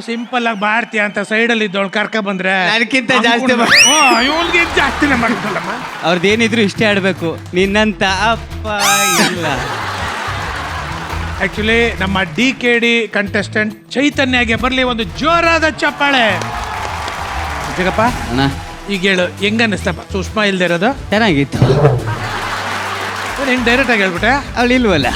Simple ಆಗಿ ಬಾಡ್ತೀಯ ಅಂತ ಸೈಡಲ್ಲಿ ಇದ್ದವಳು ಕರ್ಕ ಬಂದ್ರೆ ನನಗಿಂತ ಜಾಸ್ತಿ ಇವನ್ಗೆ ಜಾಸ್ತಿನೇ ಮಾಡ್ತಲ್ಲಮ್ಮ. ಅವ್ರದ್ದೇನಿದ್ರು ಇಷ್ಟೇ ಆಡ್ಬೇಕು, ನಿನ್ನಂತ ಅಪ್ಪ ಇಲ್ಲ. ಆಕ್ಚುಲಿ ನಮ್ಮ DKD ಕಂಟೆಸ್ಟೆಂಟ್ ಚೈತನ್ಯಗೆ ಬರ್ಲಿ ಒಂದು ಜೋರಾದ ಚಪ್ಪಾಳೆ. ಜಗಪ್ಪ ಅಣ್ಣ ಈಗ ಹೇಳು, ಹೆಂಗ ಅನ್ನಿಸ್ತಪ್ಪ ಸುಷ್ಮಾ ಇಲ್ದೇ ಇರೋದು? ಚೆನ್ನಾಗಿತ್ತು. ಹೆಂಗ್ ಡೈರೆಕ್ಟ್ ಆಗಿ ಹೇಳ್ಬಿಟ್ಟೆ? ಅವಳು ಇಲ್ವಲ್ಲ.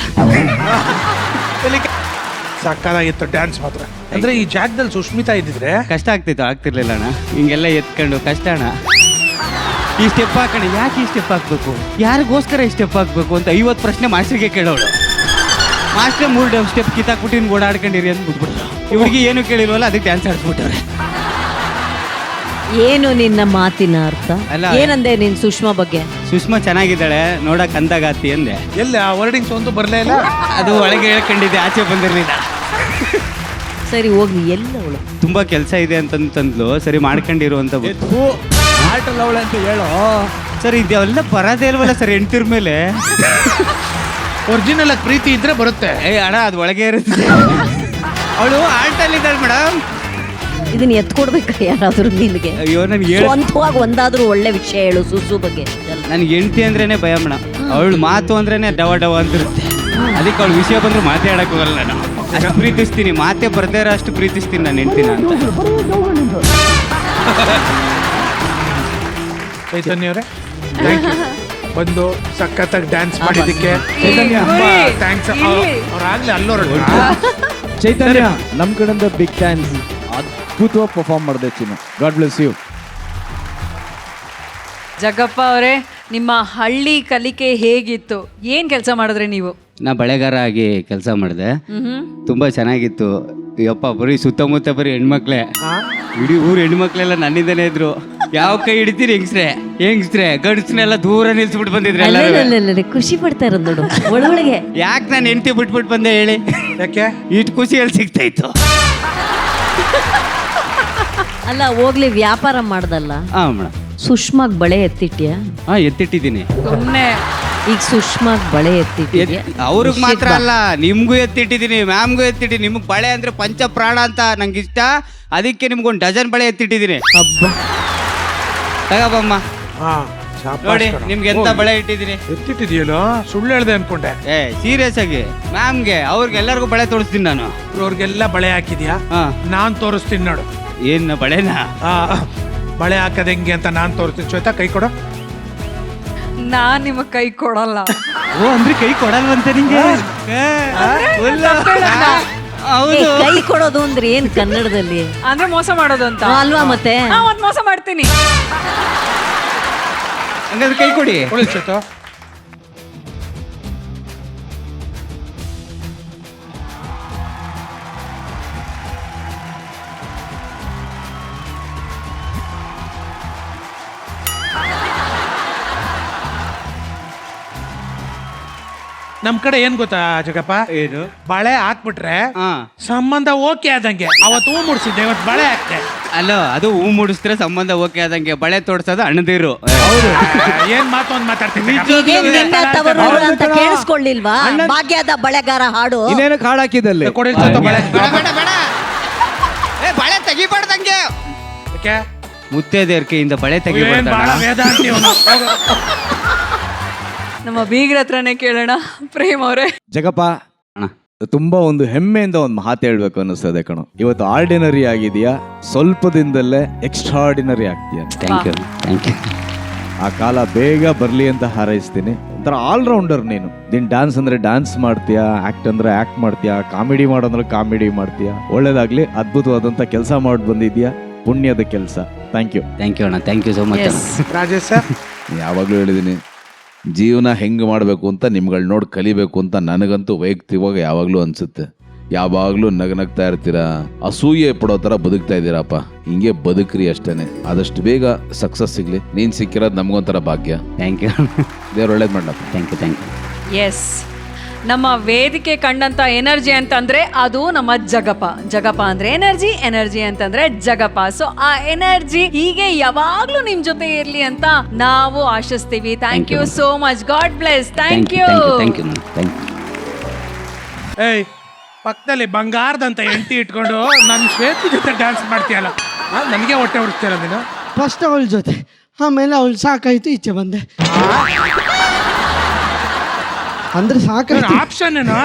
ಸಕ್ಕದಾಗಿತ್ತು ಡ್ಯಾನ್ಸ್ ಮಾತ್ರ. ಅಂದ್ರೆ ಈ ಜಾಗದಲ್ಲಿ ಸುಷ್ಮಿತಾ ಇದ್ದಿದ್ರೆ ಕಷ್ಟ ಆಗ್ತಿತ್ತು, ಆಗ್ತಿರ್ಲಿಲ್ಲ ಅಣ್ಣ. ಹಿಂಗೆಲ್ಲ ಎತ್ಕೊಂಡು ಕಷ್ಟ ಅಣ್ಣ. ಈ ಸ್ಟೆಪ್ ಹಾಕೋಣ, ಯಾಕೆ ಈ ಸ್ಟೆಪ್ ಹಾಕ್ಬೇಕು, ಯಾರಿಗೋಸ್ಕರ ಈ ಸ್ಟೆಪ್ ಹಾಕ್ಬೇಕು ಅಂತ 50 ಪ್ರಶ್ನೆ ಮಾಸ್ಟರ್ಗೆ ಕೇಳೋಳು. ಮಾಸ್ಟರ್ 3 ಸ್ಟೆಪ್ ಕಿತ್ತಾಕ್ಬಿಟ್ಟು ಇನ್ನು ಓಡಾಡ್ಕೊಂಡಿರಿ ಅಂತ ಬಿಟ್ಬಿಟ್ರು. ಇವ್ರಿಗೆ ಏನು ಕೇಳಿಲ್ವಲ್ಲ, ಅದಕ್ಕೆ ಡ್ಯಾನ್ಸ್ ಆಡ್ಸ್ಬಿಟ್ಟವ್ರೆ. ಏನು ನಿನ್ನ ಮಾತಿನ ಅರ್ಥ? ಅಲ್ಲ. ಏನಂದೆ ನೀನ್ ಸುಷ್ಮಾ ಬಗ್ಗೆ? ಸುಷ್ಮಾ ಚೆನ್ನಾಗಿದ್ದಾಳೆ, ನೋಡಕ್ ಅಂದಾಗಾತಿ ಅಂದೆ. ಎಲ್ಲ ವರ್ಡಿಂಗ್ಸ್ ಒಂದು ಬರ್ಲೇ ಇಲ್ಲ. ಅದು ಒಳಗೆ ಹೇಳ್ಕೊಂಡಿದ್ದೆ, ಆಚೆ ಬಂದಿರ್ಲಿಲ್ಲ. ಸರಿ ಹೋಗ್ಲಿ, ಎಲ್ಲ ಅವಳು ತುಂಬಾ ಕೆಲಸ ಇದೆ ಅಂತಂದ್ಲು. ಸರಿ ಮಾಡ್ಕೊಂಡಿರು ಅಂತ ಆಟಲ್ಲ ಅವಳೆ ಅಂತ ಹೇಳೋ. ಸರ್ ಇದೆಲ್ಲ ಬರೋದೇ ಇಲ್ವಲ್ಲ ಸರ್ ಹೆಂಡ್ತಿರ್ ಮೇಲೆ. ಒರಿಜಿನಲ್ ಆಗಿ ಪ್ರೀತಿ ಇದ್ರೆ ಬರುತ್ತೆ. ಅಣ್ಣ ಅದು ಒಳಗೆ ಇರುತ್ತೆ. ಅವಳು ಆಲ್ಟಲ್ಲಿದ್ದಾಳೆ ಮೇಡಮ್. ಇದನ್ನ ಎತ್ಕೊಡ್ಬೇಕ ಯಾರಾದ್ರೂ ನಿನ್ಗೆ? ಅಯ್ಯೋ ನನ್ಗೆ ಸ್ವಂತವಾಗಿ ಒಂದಾದ್ರೂ ಒಳ್ಳೆ ವಿಷಯ ಹೇಳು ಸುಸು ಬಗ್ಗೆ. ನನ್ಗೆ ಹೆಂಡ್ತಿ ಅಂದ್ರೇನೆ ಭಯ ಮೇಡಮ್. ಅವಳು ಮಾತು ಅಂದ್ರೇನೆ ಡವ ಡವ ಅಂತಿರುತ್ತೆ. ಅದಕ್ಕೆ ಅವಳು ವಿಷಯ ಬಂದ್ರೆ ಮಾತೇ ಆಡಕ್ ಹೋಗಲ್ಲ. ನಾನು ಅಷ್ಟು ಪ್ರೀತಿಸ್ತೀನಿ, ಮಾತೇ ಬರ್ದೇ ಇರೋ ಅಷ್ಟು ಪ್ರೀತಿಸ್ತೀನಿ ನಾನು ಹೆಂಡ್ತಿನ ಅಂತ. ಚೈತನ್ಯ ಅವರೇ ಥ್ಯಾಂಕ್ ಯು. ಬಂದು ಸಖತ್ತಾಗಿ ಡ್ಯಾನ್ಸ್ ಮಾಡಿದ್ದಕ್ಕೆ ಥ್ಯಾಂಕ್ಸ್. ಅವ್ರಾಗ್ಲೇ ಅಲ್ಲೋರ ಚೈತನ್ಯ ನಮ್ಮ ಕಡೆಯಿಂದ ಬಿಗ್ ಥ್ಯಾಂಕ್ಸ್. ಅದ್ಭುತವಾಗಿ ಪರ್ಫಾರ್ಮ್ ಮಾಡಿದೆ Chinnu. God bless you. Jagappa ಅವರೇ, ನಿಮ್ಮ ಹಳ್ಳಿ ಕಲಿಕೆ ಹೇಗಿತ್ತು? ಏನ್ ಕೆಲಸ ಮಾಡಿದ್ರಿ ನೀವು? ನಾ ಬಳೆಗಾರ ಆಗಿ ಕೆಲಸ ಮಾಡಿದೆ. ತುಂಬಾ ಚೆನ್ನಾಗಿತ್ತು. ಯಪ್ಪ ಬರೀ ಸುತ್ತಮುತ್ತ ಬರೀ ಹೆಣ್ಮಕ್ಳೇ, ಇಡೀ ಊರು ಹೆಣ್ಮಕ್ಳೆಲ್ಲ ನನ್ನಿಂದನೇ ಇದ್ರು. ಯಾವ ಕೈ ಹಿಡಿತೀರಿ ಹೆಂಗ್ಸ್ರೆ ಗಂಡಸ್ನೆಲ್ಲ ದೂರ ನಿಲ್ಸ್ಬಿಟ್ಟು ಬಂದಿದ್ರೆ ಎಲ್ಲರೂ. ಖುಷಿ ಪಡ್ತಾ ಇರೋದು ನೋಡು ಒಳೊಳಗೆ. ಯಾಕೆ ನಾನು ಹೆಂಡತಿ ಬಿಟ್ಬಿಟ್ಟು ಬಂದೆ ಹೇಳಿ? ಯಾಕೆ ಇಷ್ಟು ಖುಷಿ ಎಲ್ಲಿ ಸಿಗ್ತಾ ಇತ್ತು? ಅಲ್ಲ ಹೋಗ್ಲಿ, ವ್ಯಾಪಾರ ಮಾಡ್ದಲ್ಲ. ಮೇಡಮ್. ಸುಷ್ಮಾಗ್ ಬಳೆ ಎತ್ತಿಟ್ಯಾ? ಎತ್ತಿಟ್ಟಿದ್ದೀನಿ. ಸುಮ್ಮನೆ ಈಗ ಸುಷ್ಮಾಗ್ ಬಳೆ ಎತ್ತಿಟ್ಯಾ? ಅವ್ರಿಗೆ ಮಾತ್ರ ಅಲ್ಲ, ನಿಮ್ಗೂ ಎತ್ತಿಟ್ಟಿದ್ದೀನಿ, ಮ್ಯಾಮ್ಗೂ ಎತ್ತಿಟ್ಟಿದ್ದೀನಿ. ನಿಮ್ಗೆ ಬಳೆ ಅಂದ್ರೆ ಪಂಚ ಪ್ರಾಣ ಅಂತ ನಂಗೆ ಇಷ್ಟ. ಅದಕ್ಕೆ ನಿಮ್ಗೊಂದು ಡಜನ್ ಬಳೆ ಎತ್ತಿಟ್ಟಿದ್ದೀನಿ. ಹಬ್ಬ ತಗಬಮ್ಮ ನೋಡಿ, ನಿಮ್ಗೆ ಎಂತ ಬಳೆ ಇಟ್ಟಿದ್ದೀನಿ. ಎತ್ತಿಟ್ಟಿದ್ಯಲ್ಲೋ? ಸುಳ್ಳು ಹೇಳ್ದೆ ಅನ್ಕೊಂಡೆ. ಸೀರಿಯಸ್ ಆಗಿ ಮ್ಯಾಮ್ಗೆ ಅವ್ರಿಗೆ ಎಲ್ಲರಿಗೂ ಬಳೆ ತೋರಿಸ್ತೀನಿ ನಾನು. ಅವ್ರಿಗೆಲ್ಲ ಬಳೆ ಹಾಕಿದ್ಯಾ? ನಾನ್ ತೋರಿಸ್ತೀನಿ ನೋಡು. ಏನ್ ಬಳೆನಾ? ಬಳೆ ಹಾಕದ ಹೆಂಗೆ ಅಂತ ನಾನ್ ತೋರಿಸ್ತೀನಿ. ಶ್ವೇತಾ ಕೈ ಕೊಡು. ನಾನ್ ನಿಮಗ್ ಕೈ ಕೊಡಲ್ಲ. ಓ ಅಂದ್ರೆ ಕೈ ಕೊಡಲ್ವಂತೆ ನಿಂಗೆ? ಏ, ಕೈ ಕೊಡೋದು ಅಂದ್ರೆ ಏನ್ ಕನ್ನಡದಲ್ಲಿ? ಅಂದ್ರೆ ಮೋಸ ಮಾಡೋದು ಅಂತ ಅಲ್ವಾ? ಮತ್ತೆ ಒಂದ್ ಮೋಸ ಮಾಡ್ತೀನಿ. ಹಂಗಾದ್ರೆ ಕೈ ಕೊಡಿ. ಕೊಡಿ ಶ್ವೇತಾ. ನಮ್ ಕಡೆ ಏನ್ ಗೊತ್ತಾ ಜಗಪ್ಪ? ಏನು? ಬಳೆ ಹಾಕ್ಬಿಟ್ರೆ ಸಂಬಂಧ ಓಕೆ ಆದಂಗೆ. ಅವತ್ತು ಹೂ ಮುಡ್ಸಿದ್ದೆ, ಇವತ್ತು ಬಳೆ ಹಾಕ್ತೆ. ಅಲ್ಲೋ, ಅದು ಹೂ ಮುಡಿಸಿದ್ರೆ ಸಂಬಂಧ ಓಕೆ ಆದಂಗೆ. ಬಳೆ ತೋಡ್ಸೋದು ಅಣ್ಣದಿರು. ಏನ್ ಮಾತು ಒಂದ್ ಮಾತಾಡ್ತೀನಿ. ಈಗೇನ್ ನಿನ್ನ ತವರೂರು ಅಂತ ಕೇಳಿಸ್ಕೊಳ್ಳಿಲ್ವಾ? ಭಾಗ್ಯದ ಬಳೆಗಾರ ಹಾಡು ಇನ್ನೇನು ಹಾಡಾಕಿದಲ್ಲಿ ಕೊಡಿ ಶ್ವೇತಾ ಬಳೆ. ಬಳೆ ತೆಗಿಬಾರ್ದಂಗೆ. ಯಾಕೆ? ಮುತ್ತೈದೆಯರ್ಕೆಯಿಂದ ಬಳೆ ಏನ್ ತೆಗಿಬಾರ್ದ? ಬಾಳ ವೇದಾಂತಿ ಅವ್ನು. ನಮ್ಮ ಬೀಗ್ರ ಹತ್ರನೇ ಕೇಳೋಣ. ಪ್ರೇಮ್ ಅವರೇ. ಜಗಪ್ಪ, ತುಂಬಾ ಒಂದು ಹೆಮ್ಮೆಯಿಂದ ಒಂದು ಮಾತು ಹೇಳ್ಬೇಕು ಅನ್ನಿಸ್ತದೆ ಕಣೋ. ಇವತ್ತು ಆರ್ಡಿನರಿ ಆಗಿದೆಯಾ, ಸ್ವಲ್ಪ ದಿನದಲ್ಲೇ ಎಕ್ಸ್ಟ್ರಾರ್ಡಿನರಿ ಆಗ್ತೀಯ. Thank you, thank you. ಆ ಕಾಲ ಬೇಗ ಬರ್ಲಿ ಅಂತ ಹಾರೈಸ್ತೀನಿ. ಒಂಥರ ಆಲ್ರೌಂಡರ್ ನೀನು. ಡ್ಯಾನ್ಸ್ ಅಂದ್ರೆ ಡ್ಯಾನ್ಸ್ ಮಾಡ್ತೀಯಾ, ಆಕ್ಟ್ ಅಂದ್ರೆ ಆಕ್ಟ್ ಮಾಡ್ತೀಯಾ, ಕಾಮಿಡಿ ಮಾಡೋದ್ರೆ ಕಾಮಿಡಿ ಮಾಡ್ತೀಯಾ. ಒಳ್ಳೇದಾಗ್ಲಿ. ಅದ್ಭುತವಾದಂತ ಕೆಲಸ ಮಾಡಿ ಬಂದಿದ್ಯಾ, ಪುಣ್ಯದ ಕೆಲಸ. Thank you. ಥ್ಯಾಂಕ್ ಯು ಅಣ್ಣ, thank you so much. Rajesh sir, ಯಾವಾಗಲೂ ಹೇಳಿದ್ದೀನಿ, ಜೀವನ ಹೆಂಗೆ ಮಾಡಬೇಕು ಅಂತ ನಿಮ್ಗಳು ನೋಡಿ ಕಲಿಬೇಕು ಅಂತ ನನಗಂತೂ ವೈಯಕ್ತಿಕವಾಗಿ ಯಾವಾಗಲೂ ಅನಿಸುತ್ತೆ. ಯಾವಾಗಲೂ ನಗ್ನಗ್ತಾ ಇರ್ತೀರಾ, ಅಸೂಯೆ ಪಡೋ ಥರ ಬದುಕ್ತಾ ಇದ್ದೀರಪ್ಪ. ಹಿಂಗೆ ಬದುಕ್ರಿ ಅಷ್ಟೇ. ಆದಷ್ಟು ಬೇಗ ಸಕ್ಸಸ್ ಸಿಗಲಿ. ನೀನು ಸಿಕ್ಕಿರೋದು ನಮಗೊಂಥರ ಭಾಗ್ಯ. Thank you. ದೇವ್ರು ಒಳ್ಳೇದು ಮಾಡಪ್ಪ. Thank you, thank you. Yes, ನಮ್ಮ ವೇದಿಕೆ ಕಂಡಂತ ಎನರ್ಜಿ ಅಂತಂದ್ರೆ ಅದು ನಮ್ಮ ಜಗಪ. ಜಗಪ ಅಂದ್ರೆ ಎನರ್ಜಿ, ಎನರ್ಜಿ ಅಂತಂದ್ರೆ ಜಗಪ. ಸೊ ಆ ಎನರ್ಜಿ ಹೀಗೆ ಯಾವಾಗ್ಲೂ ನಿಮ್ ಜೊತೆ ಇರ್ಲಿ ಅಂತ ನಾವು ಆಶಿಸ್ತೀವಿ. Thank you so much. God bless. Thank you. Thank you, thank you. ಏಯ್ ಪಕ್ಕದಲ್ಲಿ ಬಂಗಾರದಂತ ಹೆಂಡತಿ ಇಟ್ಕೊಂಡು ನನ್ನ ಶ್ವೇತಿ ಜೊತೆ ಡ್ಯಾನ್ಸ್ ಮಾಡ್ತೀಯಲ್ಲ, ನನಗೆ ಹೊಟ್ಟೆ ಉಡಿಸ್ತೀಯಲ್ಲ ನೀನು. ಫಸ್ಟ್ ಅವಳ ಜೊತೆ, ಆಮೇಲೆ ಅವಳು ಸಾಕಾಯ್ತು, ಈಚೆ ಬಂದೆ. ಅಂದ್ರೆ ಸಾಕಾಯ್ತು. ಆಪ್ಷನ್ ಏನು?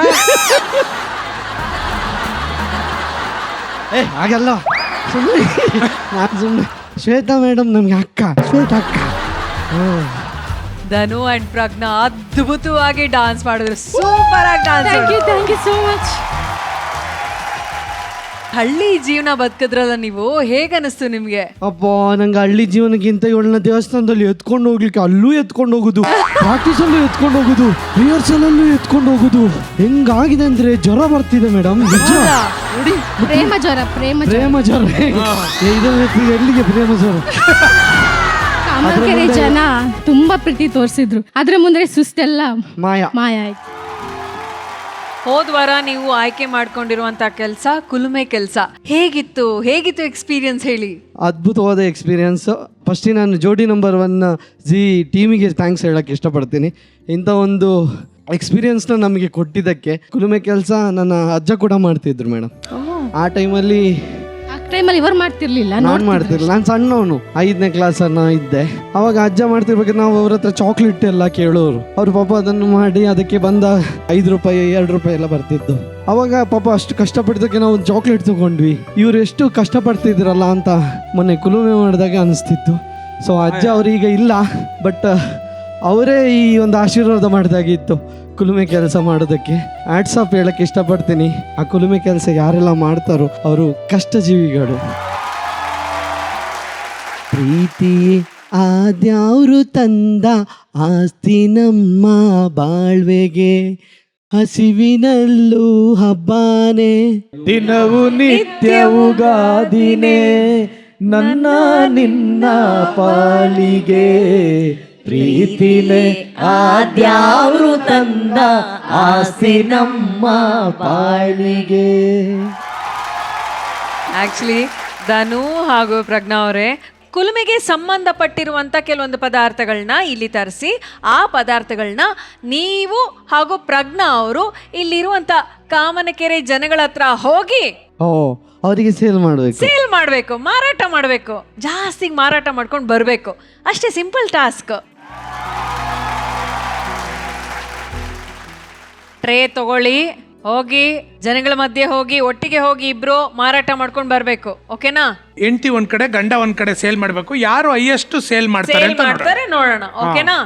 ಹಾಗಲ್ಲ, ಸುಮ್ಮನೆ ನಾನು ಸುಮ್ಮನೆ. ಶ್ವೇತಾ ಮೇಡಮ್ ನಮ್ಗೆ ಅಕ್ಕ, ಶ್ವೇತಾ ಅಕ್ಕ. ಧನು ಅಂಡ್ ಪ್ರಜ್ಞಾ ಅದ್ಭುತವಾಗಿ ಡಾನ್ಸ್ ಮಾಡಿದ್ರು, ಸೂಪರ್ ಆಗಿ dance. Thank you so much. ಹಳ್ಳಿ ಜೀವನ ಬದುಕಿದ್ರಲ್ಲ ನೀವು, ಹೇಗನಿಸ್ತು ನಿಮ್ಗೆ? ಅಪ್ಪ, ನಂಗೆ ಹಳ್ಳಿ ಜೀವನಕ್ಕಿಂತ ಇವಳನ್ನ ದೇವಸ್ಥಾನದಲ್ಲಿ ಎತ್ಕೊಂಡು ಹೋಗ್ಲಿಕ್ಕೆ ಅಲ್ಲೂ ಎತ್ಕೊಂಡು ಹೋಗುದು, ಪ್ರಾಕ್ಟೀಸಲ್ಲೂ ಎತ್ಕೊಂಡು ಹೋಗುದು, ರಿಹರ್ಸಲಲ್ಲೂ ಎತ್ಕೊಂಡು ಹೋಗುದು. ಹೆಂಗಾಗಿದೆ ಅಂದ್ರೆ ಜ್ವರ ಬರ್ತಿದೆ ಮೇಡಮ್. ನಿಜ ನೋಡಿ, ಪ್ರೇಮ ಜ್ವರ, ಪ್ರೇಮ ಜ್ವರ. ಎಲ್ಲಿಗೆ ಪ್ರೇಮ ಜ್ವರ? ಕಾಮಕೆರೆ ಜನ ತುಂಬಾ ಪ್ರೀತಿ ತೋರಿಸಿದ್ರು, ಅದ್ರ ಮುಂದೆ ಸುಸ್ತೆಲ್ಲ ಮಾಯ. ಮಾಯ ಆಯ್ತು. ಹೋದ ವಾರ ನೀವು ಆಯ್ಕೆ ಮಾಡ್ಕೊಂಡಿರುವಂತ ಕೆಲಸ ಕುಲುಮೆ ಕೆಲಸ, ಹೇಗಿತ್ತು ಎಕ್ಸ್ಪೀರಿಯನ್ಸ್ ಹೇಳಿ. ಅದ್ಭುತವಾದ ಎಕ್ಸ್ಪೀರಿಯನ್ಸ್. ಫಸ್ಟಿಗೆ ನಾನು ಜೋಡಿ ನಂಬರ್ 1 ಜಿ ಟೀಮಿಗೆ ಥ್ಯಾಂಕ್ಸ್ ಹೇಳಕ್ಕೆ ಇಷ್ಟಪಡ್ತೀನಿ. ಇಂಥ ಒಂದು ಎಕ್ಸ್ಪೀರಿಯನ್ಸ್ನ ನಮಗೆ ಕೊಟ್ಟಿದ್ದಕ್ಕೆ. ಕುಲುಮೆ ಕೆಲಸ ನನ್ನ ಅಜ್ಜ ಕೂಡ ಮಾಡ್ತಿದ್ರು ಮೇಡಮ್. ಆ ಟೈಮಲ್ಲಿ ಇವರು ಮಾಡ್ತಿರ್ಲಿಲ್ಲ, ನಾನು ಮಾಡ್ತಿರ್ಲಿಲ್ಲ. ನಾನು ಸಣ್ಣವನು, 5ನೇ ಕ್ಲಾಸ್ ಇದ್ದೆ. ಅವಾಗ ಅಜ್ಜ ಮಾಡ್ತಿರ್ಬೇಕಾದ್ರೆ ನಾವು ಅವ್ರ ಹತ್ರ ಚಾಕ್ಲೇಟ್ ಎಲ್ಲ ಕೇಳೋರು. ಅವ್ರು ಪಾಪ ಅದನ್ನು ಮಾಡಿ ಅದಕ್ಕೆ ಬಂದ 5 ರೂಪಾಯಿ 2 ರೂಪಾಯಿ ಎಲ್ಲ ಬರ್ತಿದ್ದು. ಅವಾಗ ಪಾಪ ಅಷ್ಟು ಕಷ್ಟಪಟ್ಟಿದ್ದಕ್ಕೆ ನಾವು ಒಂದು ಚಾಕ್ಲೇಟ್ ತಗೊಂಡ್ವಿ. ಇವ್ರು ಎಷ್ಟು ಕಷ್ಟಪಡ್ತಿದ್ರಲ್ಲ ಅಂತ ಮೊನ್ನೆ ಕುಲುಮೆ ಮಾಡಿದಾಗ ಅನಿಸ್ತಿತ್ತು. ಸೊ ಅಜ್ಜ ಅವ್ರೀಗ ಇಲ್ಲ, ಬಟ್ ಅವರೇ ಈ ಒಂದು ಆಶೀರ್ವಾದ ಮಾಡಿದಾಗಿತ್ತು ಕುಲುಮೆ ಕೆಲಸ ಮಾಡೋದಕ್ಕೆ. ಹ್ಯಾಟ್ಸ್ ಆಫ್ ಹೇಳಕ್ಕೆ ಇಷ್ಟಪಡ್ತೀನಿ. ಆ ಕುಲುಮೆ ಕೆಲಸ ಯಾರೆಲ್ಲ ಮಾಡ್ತಾರೋ ಅವರು ಕಷ್ಟಜೀವಿಗಳು. ಪ್ರೀತಿ ಆದ್ಯಾವ್ರು ತಂದ ಆಸ್ತಿ ನಮ್ಮ ಬಾಳ್ವೆಗೆ, ಹಸಿವಿನಲ್ಲೂ ಹಬ್ಬಾನೆ, ದಿನವು ನಿತ್ಯವುಗಾದಿನೇ ನನ್ನ ನಿನ್ನ ಪಾಲಿಗೆ. ಪ್ರೀತಿನೇ ಆದ್ಯಾವ್ರು ತಂದ ಆಸ್ತಿ ನಮ್ಮ ಪಾಲಿಗೆ. ಆಕ್ಚುಲಿ ಧನು ಹಾಗೂ ಪ್ರಜ್ಞಾ ಅವರೇ, ಕುಲುಮೆಗೆ ಸಂಬಂಧಪಟ್ಟಿರುವಂಥ ಕೆಲವೊಂದು ಪದಾರ್ಥಗಳನ್ನ ಇಲ್ಲಿ ತರಿಸಿ, ಆ ಪದಾರ್ಥಗಳನ್ನ ನೀವು ಹಾಗೂ ಪ್ರಜ್ಞಾ ಅವರು ಇಲ್ಲಿರುವಂಥ ಕಾಮನಕೆರೆ ಜನಗಳ ಹತ್ರ ಹೋಗಿ ಅವರಿಗೆ ಸೇಲ್ ಮಾಡಬೇಕು, ಮಾರಾಟ ಮಾಡಬೇಕು, ಜಾಸ್ತಿ ಮಾರಾಟ ಮಾಡ್ಕೊಂಡು ಬರಬೇಕು. ಅಷ್ಟೇ, ಸಿಂಪಲ್ ಟಾಸ್ಕ್. ಟ್ರೇ ತಗೊಳ್ಳಿ, ಹೋಗಿ ಜನಗಳ ಮಧ್ಯೆ ಹೋಗಿ ಒಟ್ಟಿಗೆ ಹೋಗಿ ಇಬ್ರು ಮಾರಾಟ ಮಾಡ್ಕೊಂಡು ಬರ್ಬೇಕು. ಓಕೆನಾ? ಹೆಂಡತಿ ಒಂದ್ ಕಡೆ, ಗಂಡ ಒಂದ್ ಕಡೆ ಸೇಲ್ ಮಾಡ್ಬೇಕು. ಯಾರು ಹೈಯೆಸ್ಟ್ ಸೇಲ್ ಮಾಡ್ತಾರೆ ಅಂತ ನೋಡೋಣ. ಓಕೆನಾ?